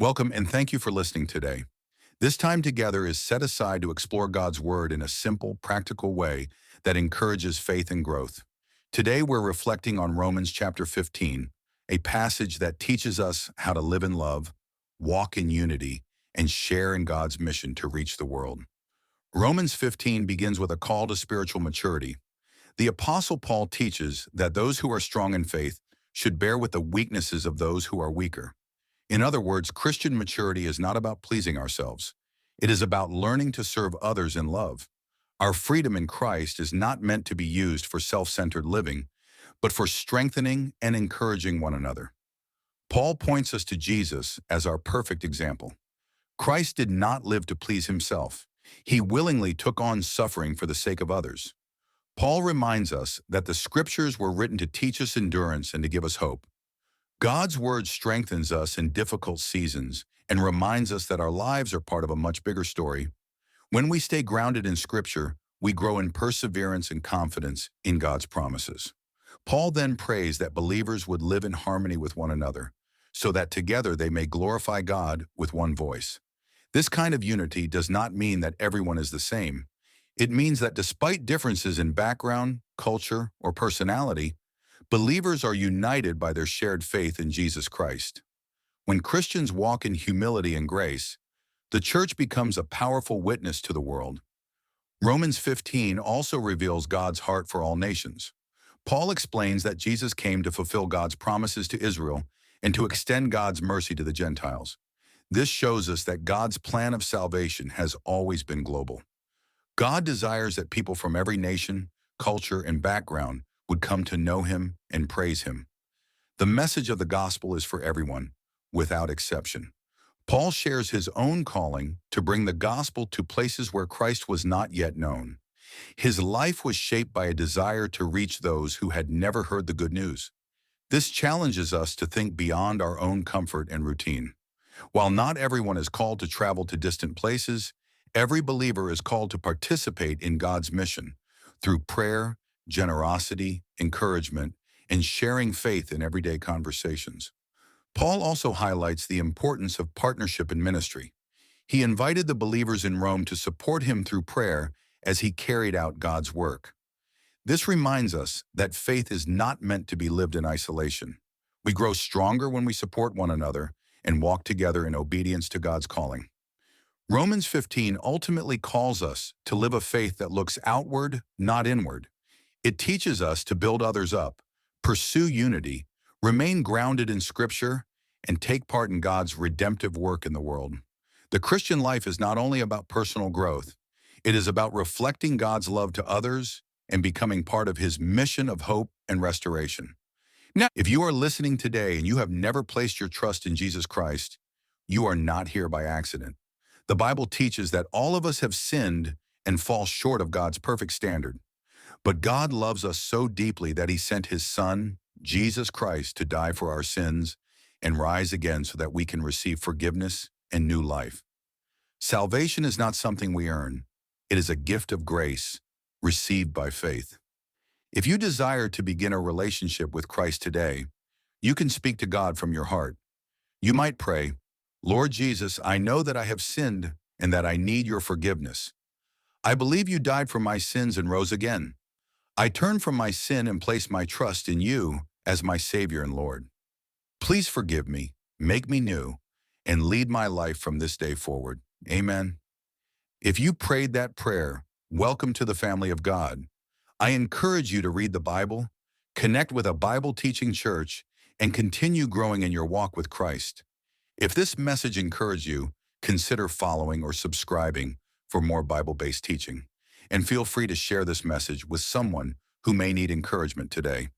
Welcome and thank you for listening today. This time together is set aside to explore God's Word in a simple, practical way that encourages faith and growth. Today we're reflecting on Romans chapter 15, a passage that teaches us how to live in love, walk in unity, and share in God's mission to reach the world. Romans 15 begins with a call to spiritual maturity. The Apostle Paul teaches that those who are strong in faith should bear with the weaknesses of those who are weaker. In other words, Christian maturity is not about pleasing ourselves. It is about learning to serve others in love. Our freedom in Christ is not meant to be used for self-centered living, but for strengthening and encouraging one another. Paul points us to Jesus as our perfect example. Christ did not live to please himself. He willingly took on suffering for the sake of others. Paul reminds us that the scriptures were written to teach us endurance and to give us hope. God's word strengthens us in difficult seasons and reminds us that our lives are part of a much bigger story. When we stay grounded in Scripture, we grow in perseverance and confidence in God's promises. Paul then prays that believers would live in harmony with one another, so that together they may glorify God with one voice. This kind of unity does not mean that everyone is the same. It means that despite differences in background, culture, or personality, believers are united by their shared faith in Jesus Christ. When Christians walk in humility and grace, the church becomes a powerful witness to the world. Romans 15 also reveals God's heart for all nations. Paul explains that Jesus came to fulfill God's promises to Israel and to extend God's mercy to the Gentiles. This shows us that God's plan of salvation has always been global. God desires that people from every nation, culture, and background would come to know him and praise him. The message of the gospel is for everyone, without exception. Paul shares his own calling to bring the gospel to places where Christ was not yet known. His life was shaped by a desire to reach those who had never heard the good news. This challenges us to think beyond our own comfort and routine. While not everyone is called to travel to distant places, every believer is called to participate in God's mission through prayer, generosity, encouragement, and sharing faith in everyday conversations. Paul also highlights the importance of partnership in ministry. He invited the believers in Rome to support him through prayer as he carried out God's work. This reminds us that faith is not meant to be lived in isolation. We grow stronger when we support one another and walk together in obedience to God's calling. Romans 15 ultimately calls us to live a faith that looks outward, not inward. It teaches us to build others up, pursue unity, remain grounded in Scripture, and take part in God's redemptive work in the world. The Christian life is not only about personal growth, it is about reflecting God's love to others and becoming part of His mission of hope and restoration. Now, if you are listening today and you have never placed your trust in Jesus Christ, you are not here by accident. The Bible teaches that all of us have sinned and fall short of God's perfect standard. But God loves us so deeply that He sent His Son, Jesus Christ, to die for our sins and rise again so that we can receive forgiveness and new life. Salvation is not something we earn. It is a gift of grace received by faith. If you desire to begin a relationship with Christ today, you can speak to God from your heart. You might pray, "Lord Jesus, I know that I have sinned and that I need your forgiveness. I believe you died for my sins and rose again. I turn from my sin and place my trust in you as my Savior and Lord. Please forgive me, make me new, and lead my life from this day forward." Amen. If you prayed that prayer, welcome to the family of God. I encourage you to read the Bible, connect with a Bible-teaching church, and continue growing in your walk with Christ. If this message encouraged you, consider following or subscribing for more Bible-based teaching. And feel free to share this message with someone who may need encouragement today.